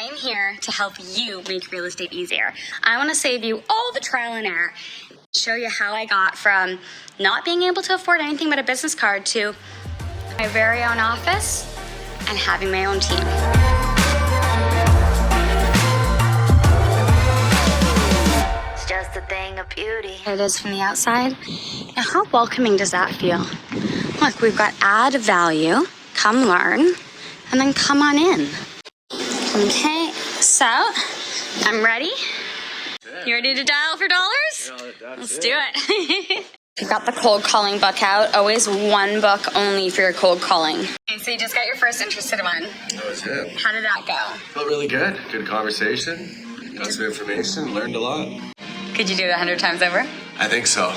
am here to help you make real estate easier. I want to save you all the trial and error, show you how I got from not being able to afford anything but a business card to my very own office and having my own team. It's just a thing of beauty. There it is from the outside. Now, how welcoming does that feel? Look, we've got add value, come learn, and then come on in. Okay, so I'm ready. You ready to dial for dollars? Let's do it. You've got the cold calling book out. Always one book only for your cold calling. Okay, so you just got your first interested one. That was it. How did that go? Felt really good. Good conversation. Got some information. Learned a lot. Could you do it 100 times over? I think so.